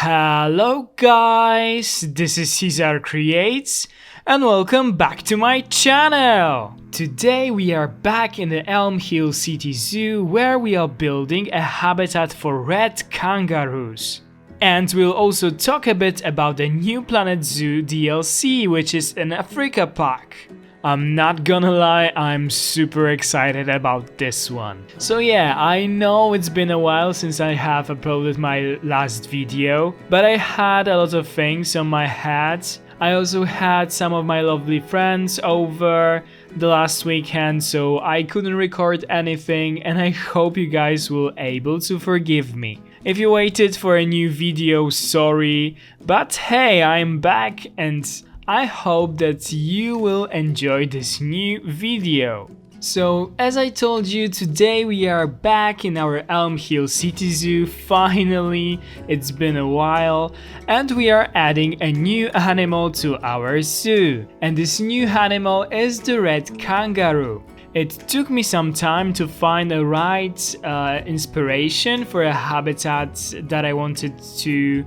Hello guys, this is Cesar Creates and welcome back to my channel! Today we are back in the Elm Hill City Zoo where we are building a habitat for red kangaroos. And we'll also talk a bit about the new Planet Zoo DLC, which is an Africa pack. I'm not gonna lie, I'm super excited about this one. So yeah, I know it's been a while since I have uploaded my last video, but I had a lot of things on my head. I also had some of my lovely friends over the last weekend, so I couldn't record anything, and I hope you guys will able to forgive me. If you waited for a new video, sorry, but hey, I'm back and I hope that you will enjoy this new video. So, as I told you, today we are back in our Elm Hill City Zoo, finally, it's been a while, and we are adding a new animal to our zoo. And this new animal is the red kangaroo. It took me some time to find the right inspiration for a habitat that I wanted to,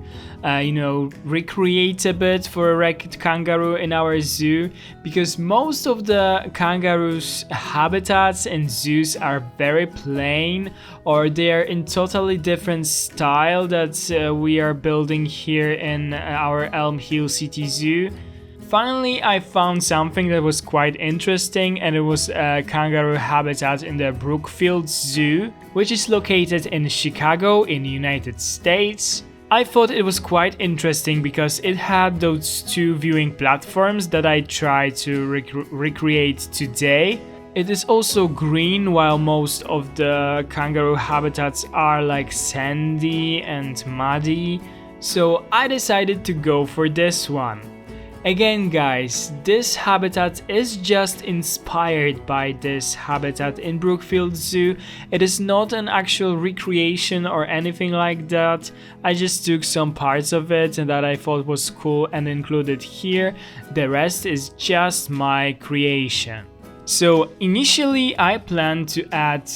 recreate a bit for a red kangaroo in our zoo, because most of the kangaroos habitats and zoos are very plain, or they are in totally different style that we are building here in our Elm Hill City Zoo. Finally, I found something that was quite interesting, and it was a kangaroo habitat in the Brookfield Zoo, which is located in Chicago in the United States. I thought it was quite interesting because it had those two viewing platforms that I tried to recreate today. It is also green, while most of the kangaroo habitats are like sandy and muddy, so I decided to go for this one. Again guys, this habitat is just inspired by this habitat in Brookfield Zoo. It is not an actual recreation or anything like that. I just took some parts of it and that I thought was cool and included here. The rest is just my creation. So initially I planned to add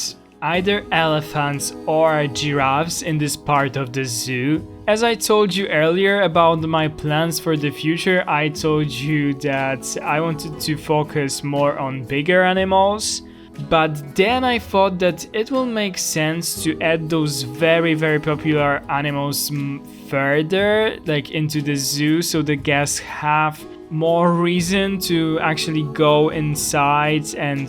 either elephants or giraffes in this part of the zoo. As I told you earlier about my plans for the future, I told you that I wanted to focus more on bigger animals, but then I thought that it will make sense to add those very popular animals further, like into the zoo, so the guests have more reason to actually go inside and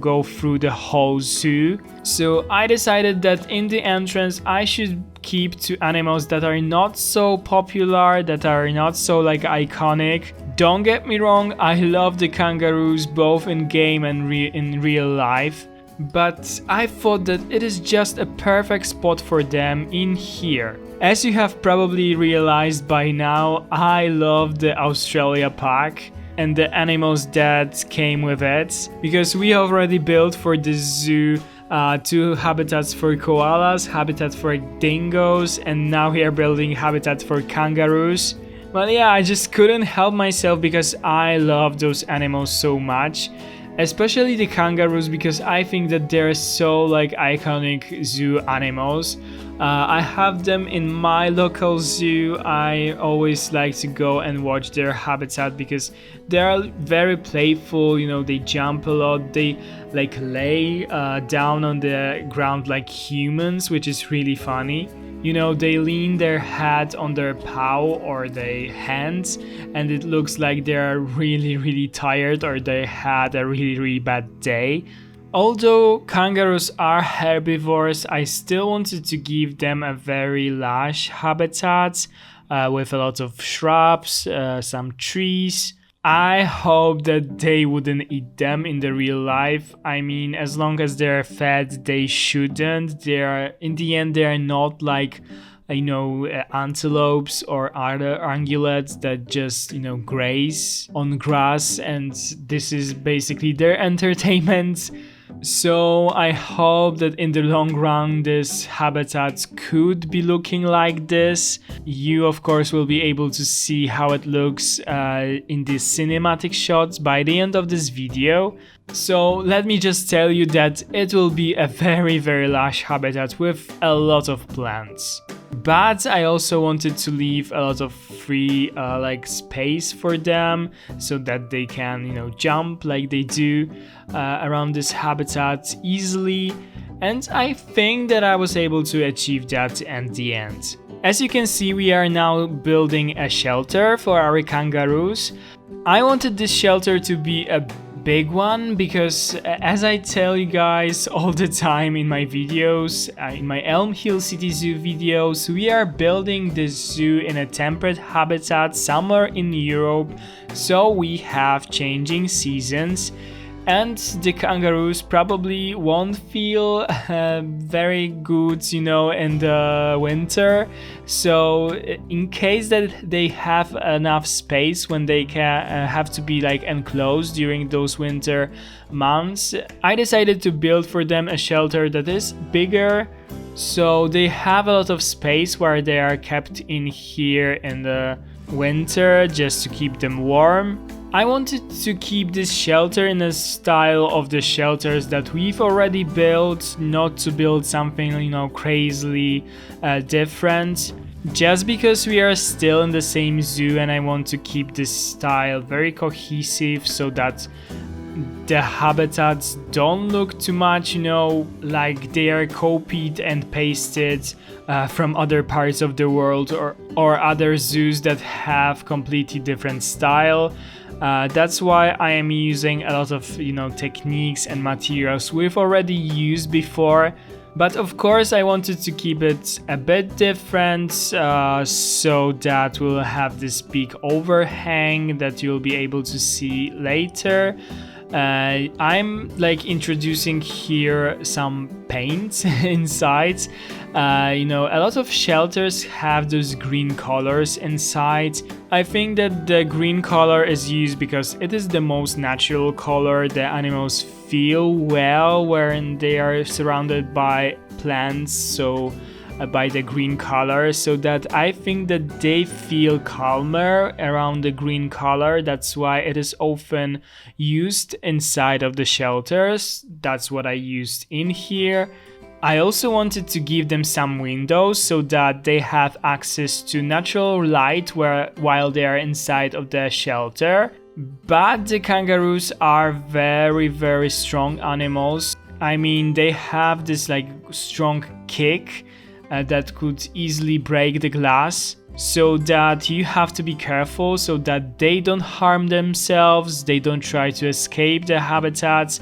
go through the whole zoo. So I decided that in the entrance I should keep two animals that are not so popular, that are not so iconic. Don't get me wrong, I love the kangaroos both in game and in real life, but I thought that it is just a perfect spot for them in here. As you have probably realized by now, I love the Australia pack and the animals that came with it, because we already built for the zoo two habitats for koalas, habitat for dingoes, and now we are building habitat for kangaroos. Well, yeah, I just couldn't help myself because I love those animals so much. Especially the kangaroos, because I think that they're so iconic zoo animals. I have them in my local zoo. I always like to go and watch their habitat because they are very playful, they jump a lot, they lay down on the ground like humans, which is really funny. They lean their head on their paw or their hands, and it looks like they're really tired or they had a really bad day. Although kangaroos are herbivores, I still wanted to give them a very lush habitat with a lot of shrubs, some trees. I hope that they wouldn't eat them in the real life. I mean, as long as they're fed, they shouldn't. In the end, they're not antelopes or other ungulates that just, graze on grass, and this is basically their entertainment. So I hope that in the long run this habitat could be looking like this. You of course will be able to see how it looks in the cinematic shots by the end of this video. So let me just tell you that it will be a very lush habitat with a lot of plants. But I also wanted to leave a lot of free like space for them so that they can, you know, jump like they do around this habitat easily. And I think that I was able to achieve that at the end. As you can see, we are now building a shelter for our kangaroos. I wanted this shelter to be a big one because, as I tell you guys all the time in my videos, in my Elm Hill City Zoo videos, we are building this zoo in a temperate habitat somewhere in Europe, so we have changing seasons. And the kangaroos probably won't feel very good, you know, in the winter. So in case that they have enough space when they can have to be like enclosed during those winter months, I decided to build for them a shelter that is bigger, so they have a lot of space where they are kept in here in the winter just to keep them warm. I wanted to keep this shelter in a style of the shelters that we've already built, not to build something, you know, crazily different. Just because we are still in the same zoo and I want to keep this style very cohesive so that the habitats don't look too much, you know, like they are copied and pasted from other parts of the world or other zoos that have completely different style. That's why I am using a lot of, you know, techniques and materials we've already used before. But of course I wanted to keep it a bit different so that we'll have this big overhang that you'll be able to see later. I'm like introducing here some paint inside. You know, a lot of shelters have those green colors inside. I think that the green color is used because it is the most natural color. The animals feel well when they are surrounded by plants, so by the green color, so that I think that they feel calmer around the green color. That's why it is often used inside of the shelters. That's what I used in here. I also wanted to give them some windows so that they have access to natural light while they are inside of the shelter. But the kangaroos are very, very strong animals. I mean, they have this like strong kick that could easily break the glass, so that you have to be careful so that they don't harm themselves, they don't try to escape the habitats.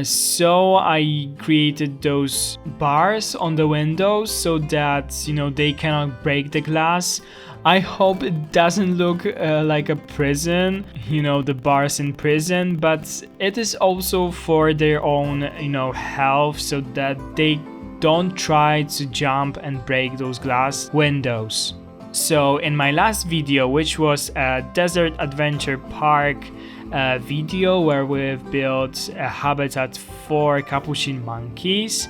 So I created those bars on the windows so that, you know, they cannot break the glass. I hope it doesn't look like a prison, you know, the bars in prison, but it is also for their own, you know, health, so that they don't try to jump and break those glass windows. So in my last video, which was a desert adventure park video where we've built a habitat for capuchin monkeys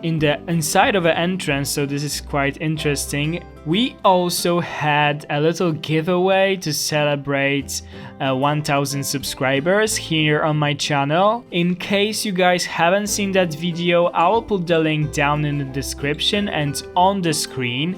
in the inside of an entrance, so this is quite interesting. We also had a little giveaway to celebrate 1000 subscribers here on my channel. In case you guys haven't seen that video, I will put the link down in the description and on the screen.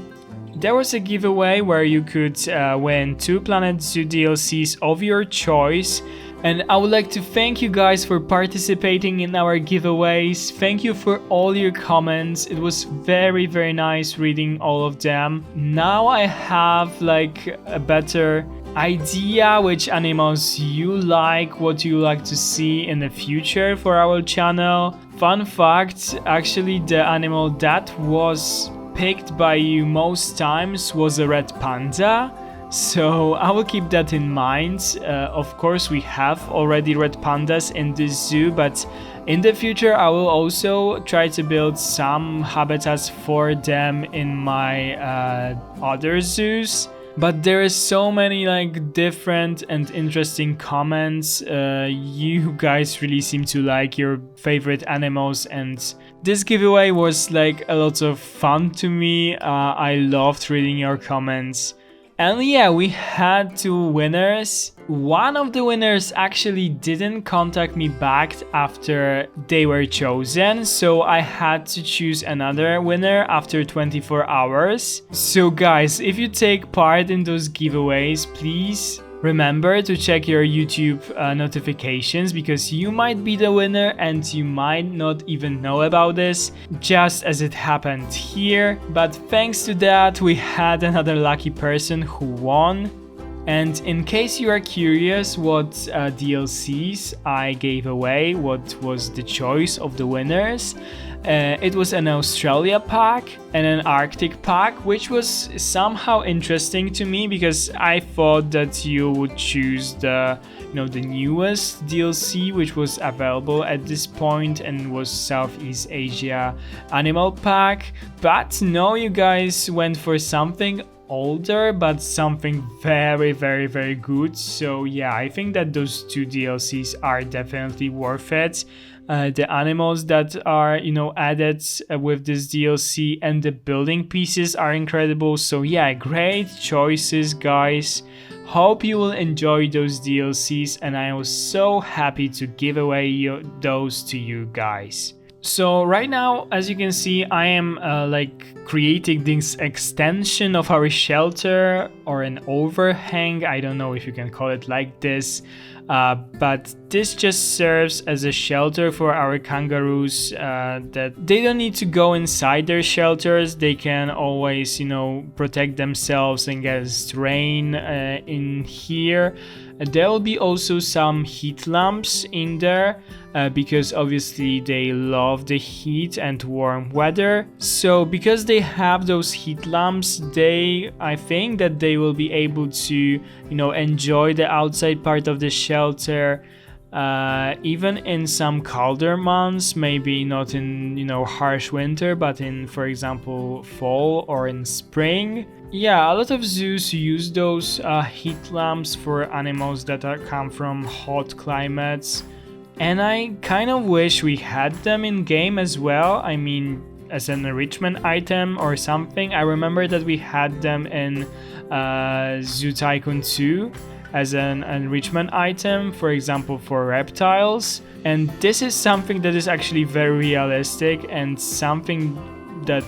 There was a giveaway where you could win 2 Planet Zoo DLCs of your choice, and I would like to thank you guys for participating in our giveaways. Thank you for all your comments. It was very, very nice reading all of them. Now I have like a better idea which animals you like, what you like to see in the future for our channel. Fun fact, actually the animal that was picked by you most times was a red panda, so I will keep that in mind. Of course we have already red pandas in this zoo, but in the future I will also try to build some habitats for them in my other zoos. But there is so many like different and interesting comments. You guys really seem to like your favorite animals, and this giveaway was like a lot of fun to me. I loved reading your comments. And yeah, we had 2 winners. One of the winners actually didn't contact me back after they were chosen, so I had to choose another winner after 24 hours. So guys, if you take part in those giveaways, please remember to check your YouTube notifications, because you might be the winner and you might not even know about this, just as it happened here. But thanks to that, we had another lucky person who won. And in case you are curious what DLCs I gave away, what was the choice of the winners, it was an Australia pack and an Arctic pack, which was somehow interesting to me because I thought that you would choose the newest DLC which was available at this point and was Southeast Asia Animal Pack. But no, you guys went for something older but something very, very, very good. So yeah, I think that those 2 DLCs are definitely worth it. The animals that are added with this DLC and the building pieces are incredible. So yeah, great choices, guys. Hope you will enjoy those DLCs, and I was so happy to give away those to you guys. So right now, as you can see, I am creating this extension of our shelter, or an overhang. I don't know if you can call it like this, but this just serves as a shelter for our kangaroos, that they don't need to go inside their shelters. They can always protect themselves against rain in here. There will be also some heat lamps in there, because obviously they love the heat and warm weather. So because they have those heat lamps, I think that they will be able to enjoy the outside part of the shelter, even in some colder months, maybe not in harsh winter, but in, for example, fall or in spring. Yeah, a lot of zoos use those heat lamps for animals that come from hot climates, and I kind of wish we had them in game as well. I mean, as an enrichment item or something. I remember that we had them in Zoo Tycoon 2 as an enrichment item, for example, for reptiles. And this is something that is actually very realistic and something that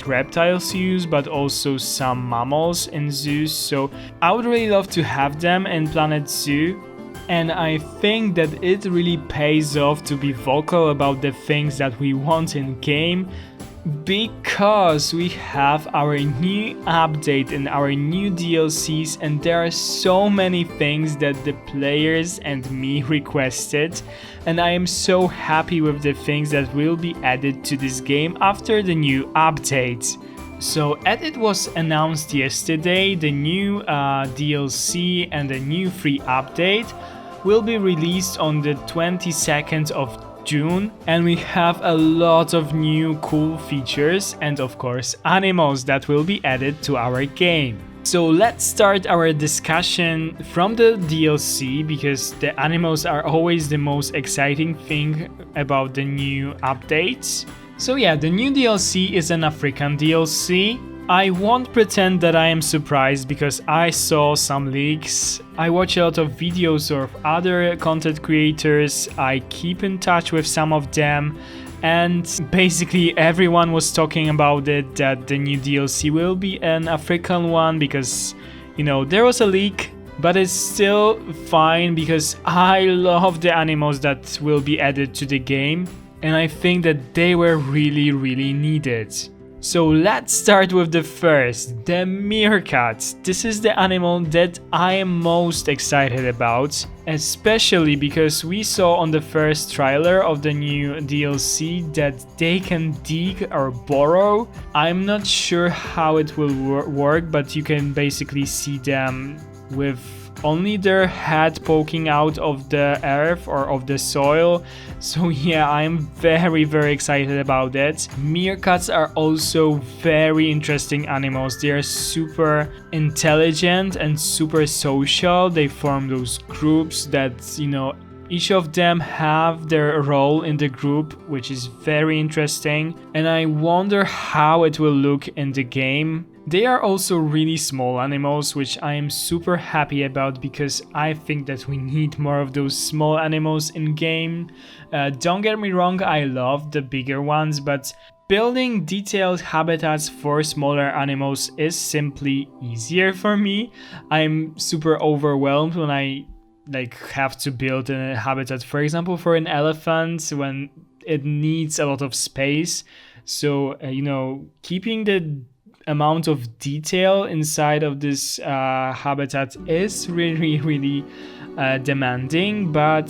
reptiles use, but also some mammals in zoos. So I would really love to have them in Planet Zoo. And I think that it really pays off to be vocal about the things that we want in game, because we have our new update and our new DLCs, and there are so many things that the players and me requested, and I am so happy with the things that will be added to this game after the new update. So as it was announced yesterday, the new DLC and the new free update will be released on the 22nd of June, and we have a lot of new cool features and of course animals that will be added to our game. So let's start our discussion from the DLC, because the animals are always the most exciting thing about the new updates. So yeah, the new DLC is an African DLC. I won't pretend that I am surprised because I saw some leaks. I watch a lot of videos of other content creators. I keep in touch with some of them, and basically everyone was talking about it, that the new DLC will be an African one, because there was a leak, but it's still fine because I love the animals that will be added to the game, and I think that they were really, really needed. So let's start with the first, the Meerkat. This is the animal that I am most excited about, especially because we saw on the first trailer of the new DLC that they can dig or burrow. I'm not sure how it will work, but you can basically see them with only their head poking out of the earth or of the soil. So yeah, I'm very, very excited about that. Meerkats are also very interesting animals. They are super intelligent and super social. They form those groups that, each of them have their role in the group, which is very interesting. And I wonder how it will look in the game. They are also really small animals, which I am super happy about because I think that we need more of those small animals in game. Don't get me wrong, I love the bigger ones, but building detailed habitats for smaller animals is simply easier for me. I'm super overwhelmed when I have to build a habitat, for example, for an elephant when it needs a lot of space. So, keeping the amount of detail inside of this habitat is really, really demanding, but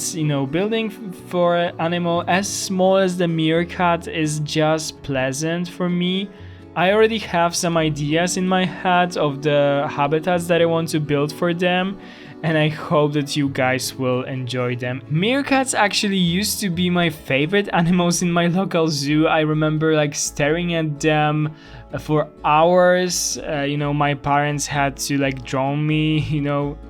building for an animal as small as the meerkat is just pleasant for me. I already have some ideas in my head of the habitats that I want to build for them, and I hope that you guys will enjoy them. Meerkats actually used to be my favorite animals in my local zoo. I remember staring at them for hours. My parents had to draw me,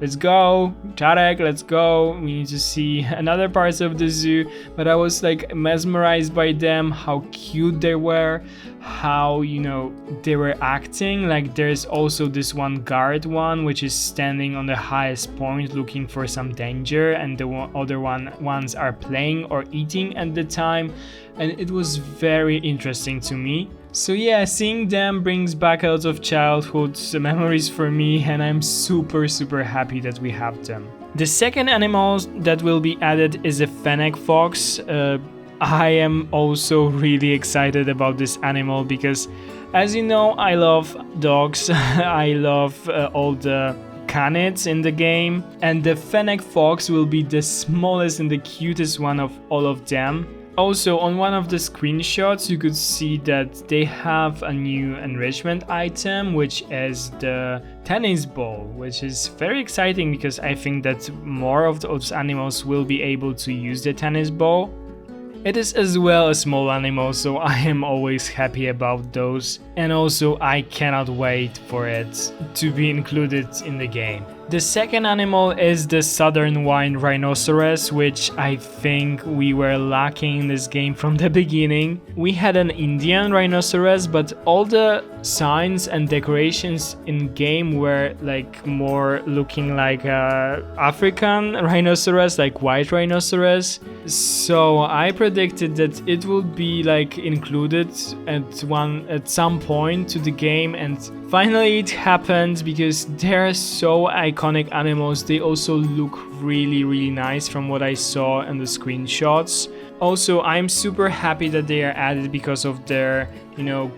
let's go, Tarek, let's go, we need to see another parts of the zoo. But I was mesmerized by them, how cute they were, how they were acting. There's also this one guard one which is standing on the highest point looking for some danger, and the other ones are playing or eating at the time, and it was very interesting to me. So yeah, seeing them brings back a lot of childhood memories for me, and I'm super happy that we have them. The second animal that will be added is a fennec fox. I am also really excited about this animal because, as you know, I love dogs. I love all the canids in the game, and the fennec fox will be the smallest and the cutest one of all of them. Also, on one of the screenshots, you could see that they have a new enrichment item, which is the tennis ball, which is very exciting because I think that more of those animals will be able to use the tennis ball. It is as well a small animal, so I am always happy about those, and also I cannot wait for it to be included in the game. The second animal is the southern white rhinoceros, which I think we were lacking in this game from the beginning. We had an Indian rhinoceros, but all the signs and decorations in game were more looking like a African rhinoceros, like white rhinoceros. So I predicted that it would be included at some point to the game, and finally it happened because they're so iconic animals. They also look really nice from what I saw in the screenshots. Also, I'm super happy that they are added because of their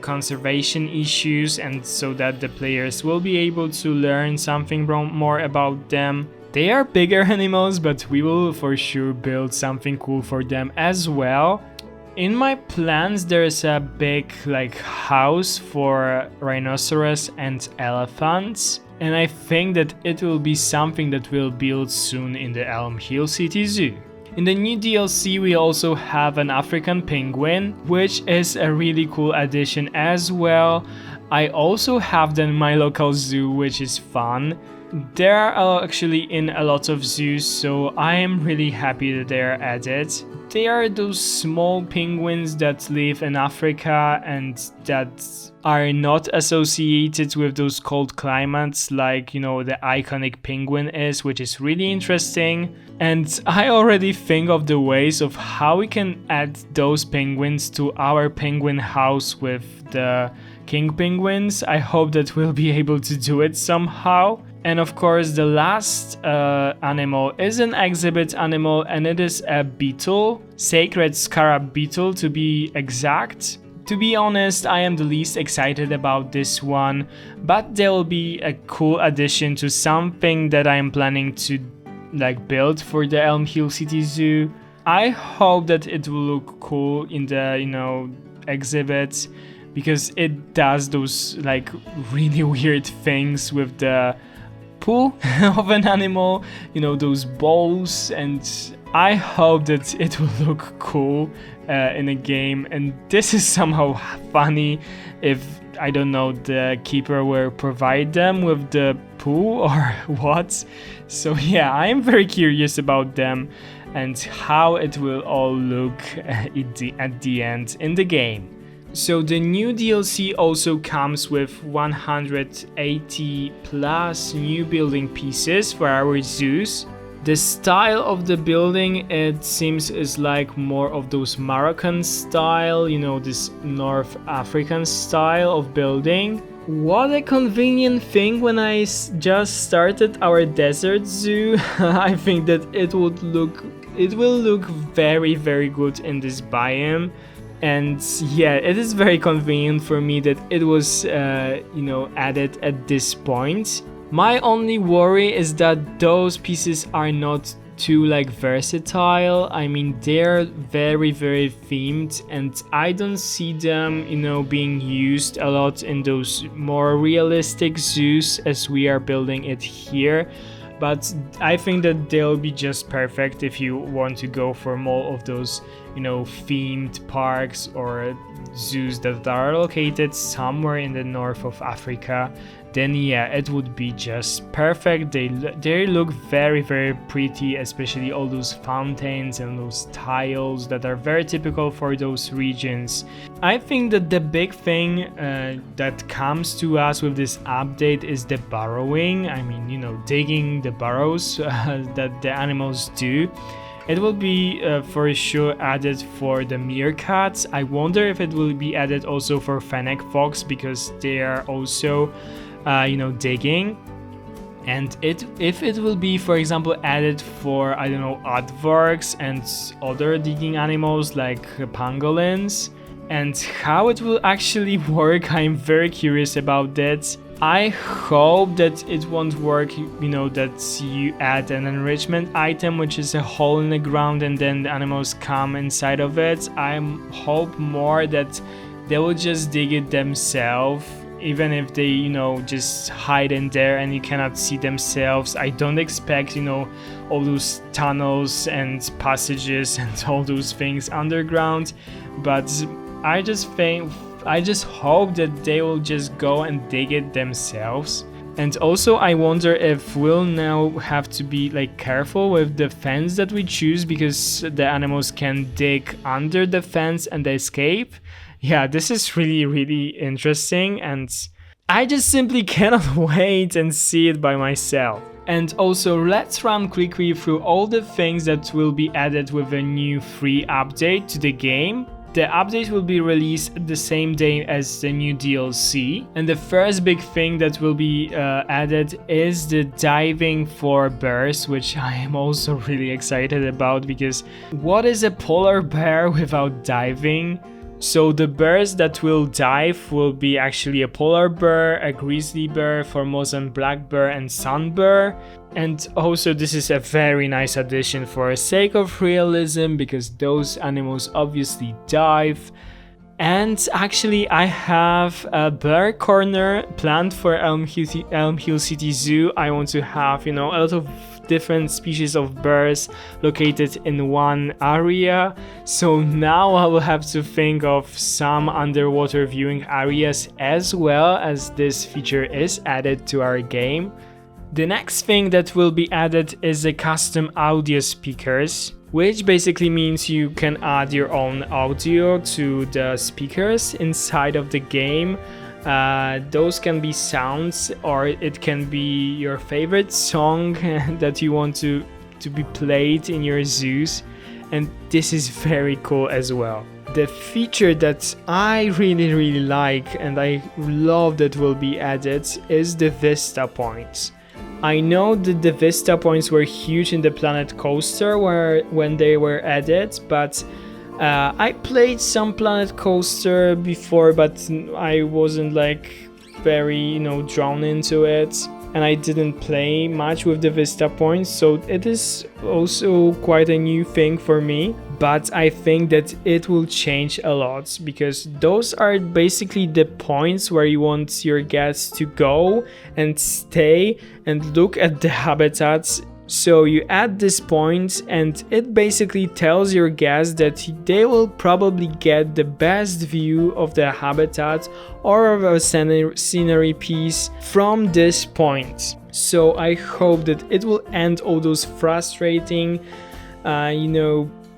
conservation issues, and so that the players will be able to learn something more about them. They are bigger animals, but we will for sure build something cool for them as well. In my plans, there's a big house for rhinoceros and elephants, and I think that it will be something that we'll build soon in the Elm Hill City Zoo. In the new DLC, we also have an African penguin, which is a really cool addition as well. I also have them in my local zoo, which is fun. They are actually in a lot of zoos, so I am really happy that they are added. They are those small penguins that live in Africa and that are not associated with those cold climates like, the iconic penguin is, which is really interesting. And I already think of the ways of how we can add those penguins to our penguin house with the king penguins. I hope that we'll be able to do it somehow. And of course, the last animal is an exhibit animal, and it is a beetle, sacred scarab beetle to be exact. To be honest, I am the least excited about this one, but there will be a cool addition to something that I am planning to build for the Elm Hill City Zoo. I hope that it will look cool in the exhibit, because it does those really weird things with the pool of an animal, those balls, and I hope that it will look cool in a game. And this is somehow funny if, I don't know, the keeper will provide them with the pool or what. So yeah, I am very curious about them and how it will all look at the end in the game. So the new DLC also comes with 180 plus new building pieces for our zoos. The style of the building, it seems, is like more of those Moroccan style, you know, this North African style of building. What a convenient thing when I just started our desert zoo. I think that it will look very, very good in this biome. And yeah, it is very convenient for me that it was, added at this point. My only worry is that those pieces are not too versatile. I mean, they're very, very themed, and I don't see them, being used a lot in those more realistic zoos as we are building it here. But I think that they'll be just perfect if you want to go for more of those, themed parks or zoos that are located somewhere in the north of Africa. Then yeah, it would be just perfect. They look very, very pretty, especially all those fountains and those tiles that are very typical for those regions. I think that the big thing that comes to us with this update is the burrowing. I mean, digging the burrows that the animals do. It will be for sure added for the meerkats. I wonder if it will be added also for fennec fox, because they are also digging. And if it will be, for example, added for, I don't know, aardvarks and other digging animals like pangolins, and how it will actually work, I'm very curious about that. I hope that it won't work, that you add an enrichment item, which is a hole in the ground, and then the animals come inside of it. I hope more that they will just dig it themselves, even if they, just hide in there and you cannot see themselves. I don't expect, all those tunnels and passages and all those things underground, but I just hope that they will just go and dig it themselves. And also I wonder if we'll now have to be careful with the fence that we choose, because the animals can dig under the fence and escape. Yeah, this is really, really interesting, and I just simply cannot wait and see it by myself. And also, let's run quickly through all the things that will be added with a new free update to the game. The update will be released the same day as the new DLC. And the first big thing that will be added is the diving for bears, which I am also really excited about, because what is a polar bear without diving? So the bears that will dive will be actually a polar bear, a grizzly bear, Formosan black bear, and sun bear. And also this is a very nice addition for the sake of realism, because those animals obviously dive. And actually I have a bear corner planned for Elm Hill City Zoo. I want to have, a lot of different species of bears located in one area. So now I will have to think of some underwater viewing areas as well, as this feature is added to our game. The next thing that will be added is the custom audio speakers, which basically means you can add your own audio to the speakers inside of the game. Those can be sounds, or it can be your favorite song that you want to be played in your zoos, and this is very cool as well. The feature that I really, really like and I love that will be added is the Vista Points. I know that the Vista Points were huge in the Planet Coaster when they were added, but I played some Planet Coaster before, but I wasn't very, drawn into it, and I didn't play much with the Vista Points, so it is also quite a new thing for me. But I think that it will change a lot, because those are basically the points where you want your guests to go and stay and look at the habitats. So you add this point, and it basically tells your guests that they will probably get the best view of the habitat or of a scenery piece from this point. So I hope that it will end all those frustrating,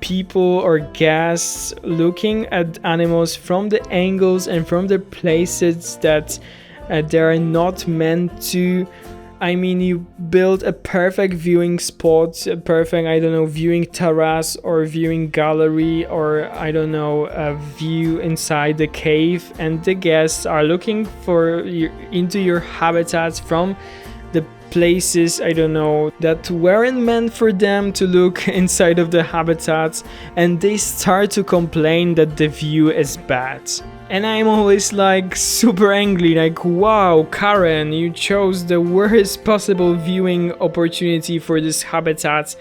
people or guests looking at animals from the angles and from the places that they are not meant to. I mean, you build a perfect viewing spot, a perfect, I don't know, viewing terrace or viewing gallery, or I don't know, a view inside the cave, and the guests are looking into your habitats from the places, I don't know, that weren't meant for them to look inside of the habitats, and they start to complain that the view is bad. And I'm always like super angry, like, wow, Karen, you chose the worst possible viewing opportunity for this habitat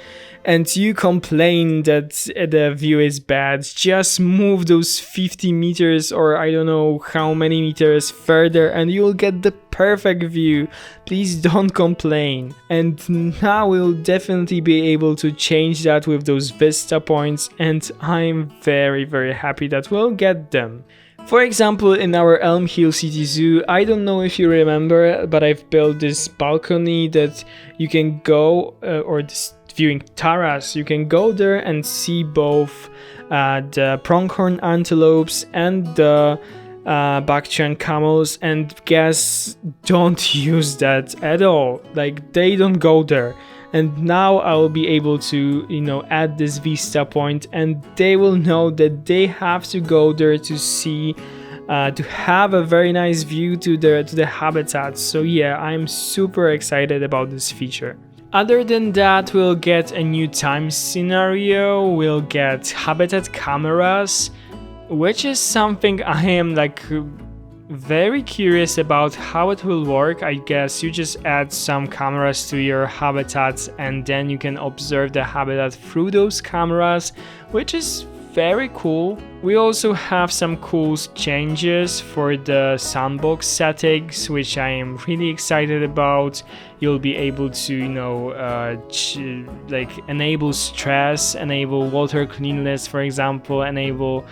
and you complain that the view is bad. Just move those 50 meters or I don't know how many meters further and you'll get the perfect view. Please don't complain. And now we'll definitely be able to change that with those Vista Points, and I'm very, very happy that we'll get them. For example, in our Elm Hill City Zoo, I don't know if you remember, but I've built this balcony that you can go, or this viewing terrace, you can go there and see both the pronghorn antelopes and the Bactrian camels, and guests don't use that at all. Like, they don't go there. And now I will be able to, add this Vista Point, and they will know that they have to go there to see, to have a very nice view to the habitat. So yeah, I'm super excited about this feature. Other than that, we'll get a new time scenario, we'll get habitat cameras, which is something I am very curious about how it will work. I guess you just add some cameras to your habitats and then you can observe the habitat through those cameras, which is very cool. We also have some cool changes for the sandbox settings, which I am really excited about. You'll be able to, enable stress, enable water cleanliness, for example, enable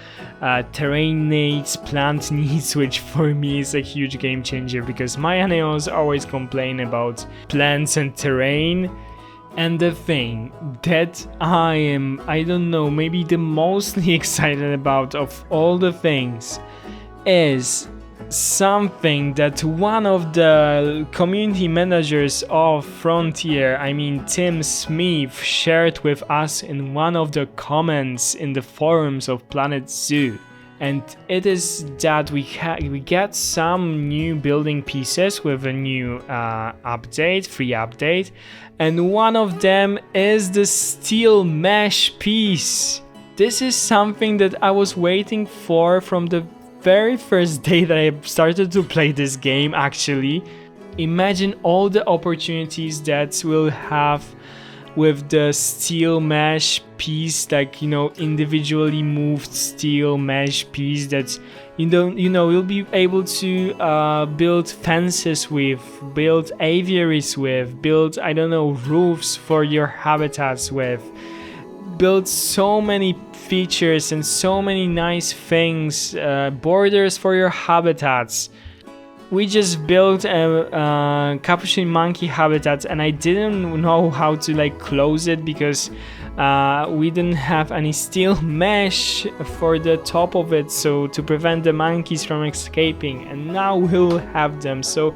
terrain needs, plant needs, which for me is a huge game changer because my animals always complain about plants and terrain. And the thing that I don't know, maybe the mostly excited about of all the things is something that one of the community managers of Frontier, Tim Smith, shared with us in one of the comments in the forums of Planet Zoo. And it is that we get some new building pieces with a new free update, and one of them is the steel mesh piece. This is something that I was waiting for from the very first day that I started to play this game, actually. Imagine all the opportunities that we'll have with the steel mesh piece, individually moved steel mesh piece that you'll be able to build fences with, build aviaries with, build roofs for your habitats with, build so many features and so many nice things, borders for your habitats. We just built a capuchin monkey habitat, and I didn't know how to close it because we didn't have any steel mesh for the top of it, so to prevent the monkeys from escaping, and now we'll have them. So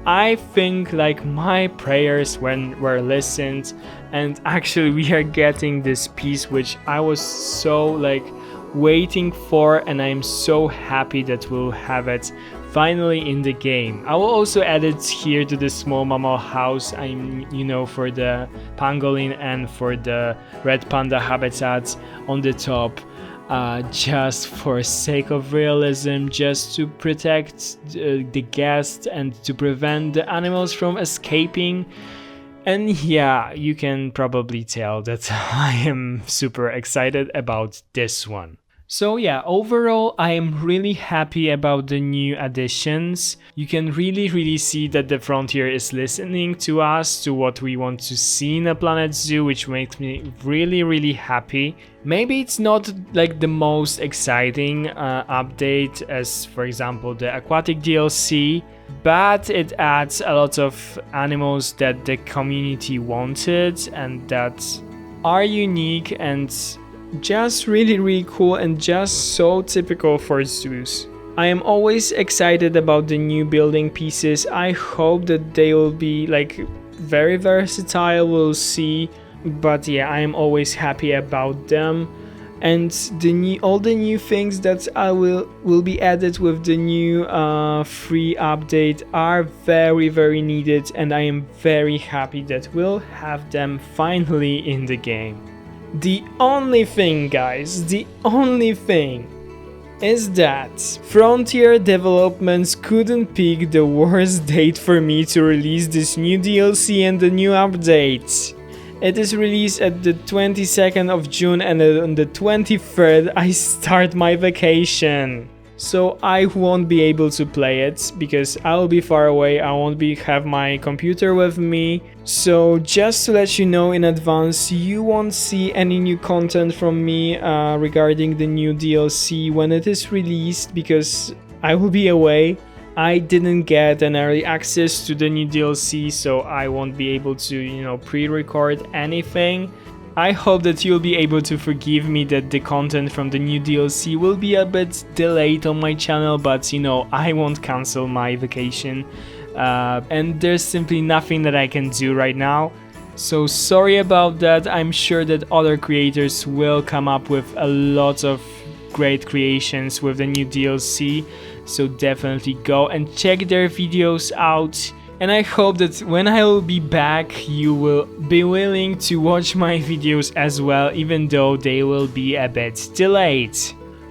I think my prayers were listened, and actually we are getting this piece which I was so waiting for, and I'm so happy that we'll have it finally in the game. I will also add it here to the small mammal house, for the pangolin and for the red panda habitats on the top, just for sake of realism, just to protect the guests and to prevent the animals from escaping. And yeah, you can probably tell that I am super excited about this one. So yeah, overall, I am really happy about the new additions. You can really see that the Frontier is listening to us, to what we want to see in a Planet Zoo, which makes me really happy. Maybe it's not the most exciting update as, for example, the aquatic DLC, but it adds a lot of animals that the community wanted and that are unique and just really cool and just so typical for zoos. I am always excited about the new building pieces. I hope that they will be like very versatile, we'll see. But yeah, I am always happy about them. And all the new things that I will be added with the new free update are very needed, and I am very happy that we'll have them finally in the game. The only thing, guys, the only thing is that Frontier Developments couldn't pick the worst date for me to release this new DLC and the new updates. It is released at the 22nd of June, and on the 23rd I start my vacation. So I won't be able to play it because I'll be far away, I won't have my computer with me. So just to let you know in advance, you won't see any new content from me regarding the new DLC when it is released because I will be away. I didn't get an early access to the new DLC, so I won't be able to, pre-record anything. I hope that you'll be able to forgive me that the content from the new DLC will be a bit delayed on my channel, but I won't cancel my vacation. And there's simply nothing that I can do right now. So sorry about that. I'm sure that other creators will come up with a lot of great creations with the new DLC. So definitely go and check their videos out. And I hope that when I will be back, you will be willing to watch my videos as well, even though they will be a bit delayed.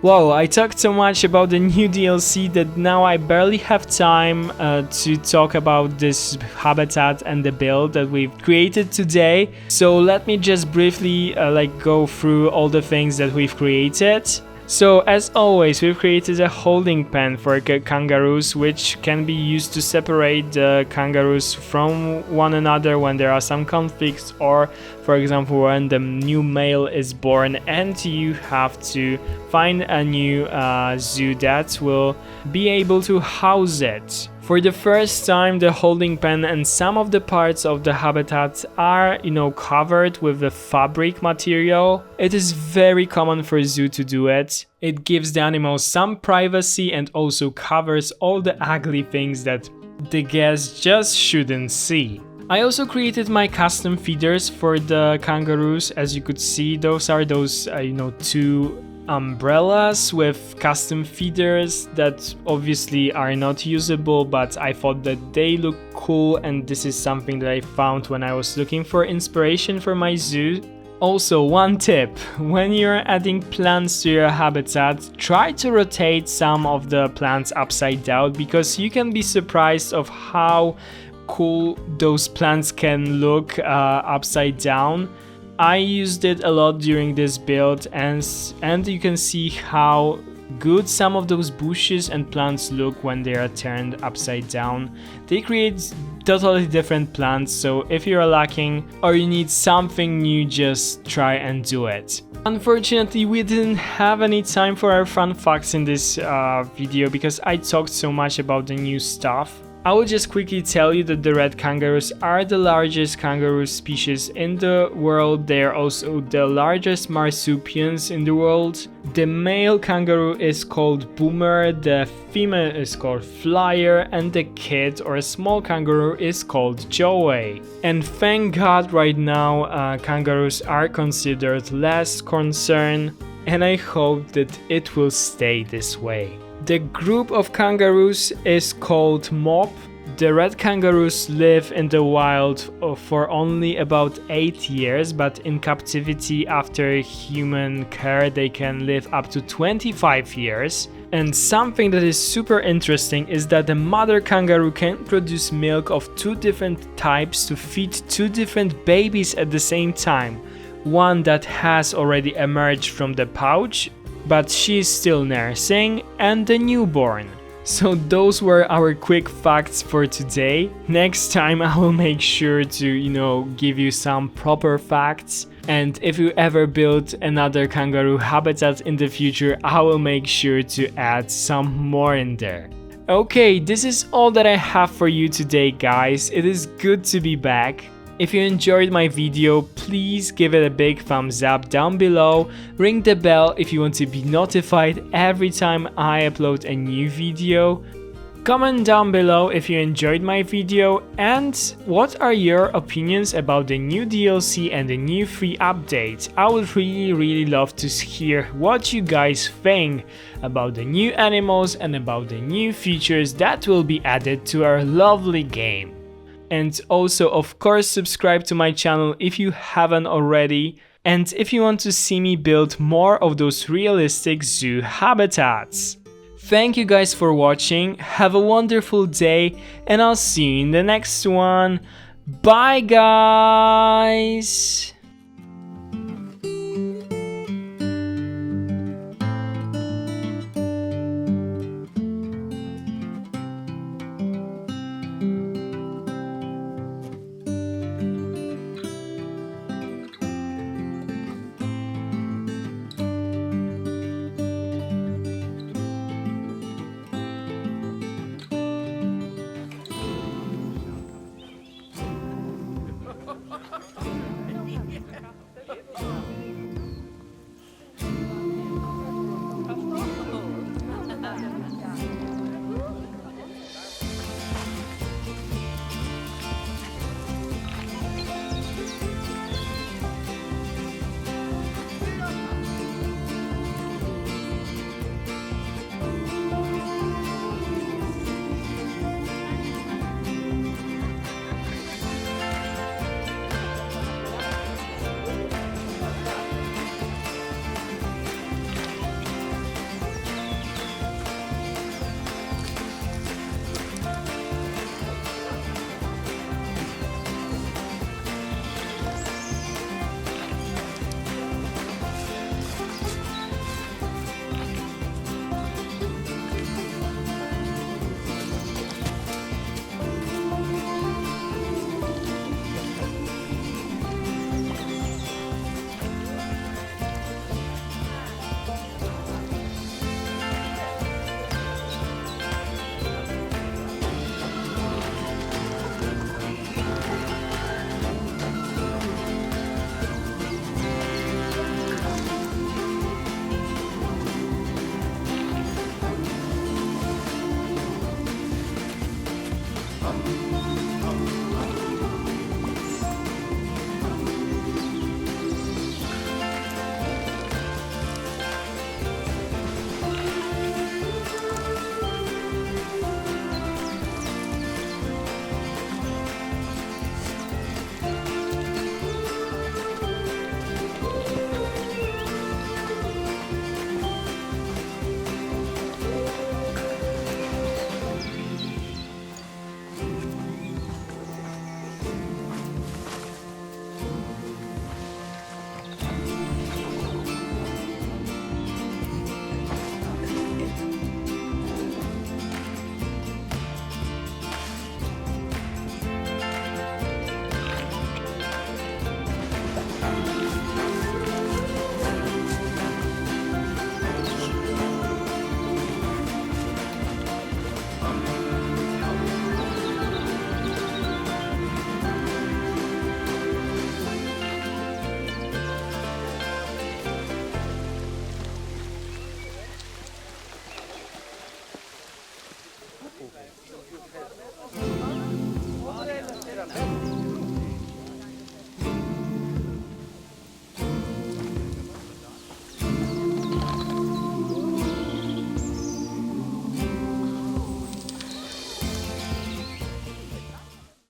Wow, I talked so much about the new DLC that now I barely have time to talk about this habitat and the build that we've created today. So let me just briefly go through all the things that we've created. So as always, we've created a holding pen for kangaroos, which can be used to separate the kangaroos from one another when there are some conflicts, or for example when the new male is born and you have to find a new zoo that will be able to house it. For the first time, the holding pen and some of the parts of the habitat are, covered with the fabric material. It is very common for a zoo to do it. It gives the animals some privacy and also covers all the ugly things that the guests just shouldn't see. I also created my custom feeders for the kangaroos. As you could see, those are two umbrellas with custom feeders that obviously are not usable, but I thought that they look cool, and this is something that I found when I was looking for inspiration for my zoo. Also, one tip: when you're adding plants to your habitat, try to rotate some of the plants upside down, because you can be surprised of how cool those plants can look upside down. I used it a lot during this build, and you can see how good some of those bushes and plants look when they are turned upside down. They create totally different plants, so if you're lacking or you need something new, just try and do it. Unfortunately, we didn't have any time for our fun facts in this video because I talked so much about the new stuff. I will just quickly tell you that the red kangaroos are the largest kangaroo species in the world. They are also the largest marsupials in the world. The male kangaroo is called Boomer, the female is called Flyer, and the kid or a small kangaroo is called Joey. And thank God right now kangaroos are considered less concern, and I hope that it will stay this way. The group of kangaroos is called mob. The red kangaroos live in the wild for only about 8 years, but in captivity after human care they can live up to 25 years. And something that is super interesting is that the mother kangaroo can produce milk of 2 different types to feed 2 different babies at the same time. One that has already emerged from the pouch, but she's still nursing, and the newborn. So those were our quick facts for today. Next time I will make sure to, give you some proper facts. And if you ever build another kangaroo habitat in the future, I will make sure to add some more in there. Okay, this is all that I have for you today, guys. It is good to be back. If you enjoyed my video, please give it a big thumbs up down below, ring the bell if you want to be notified every time I upload a new video. Comment down below if you enjoyed my video and what are your opinions about the new DLC and the new free update. I would really love to hear what you guys think about the new animals and about the new features that will be added to our lovely game. And also, of course, subscribe to my channel if you haven't already. And if you want to see me build more of those realistic zoo habitats. Thank you guys for watching, have a wonderful day, and I'll see you in the next one. Bye guys!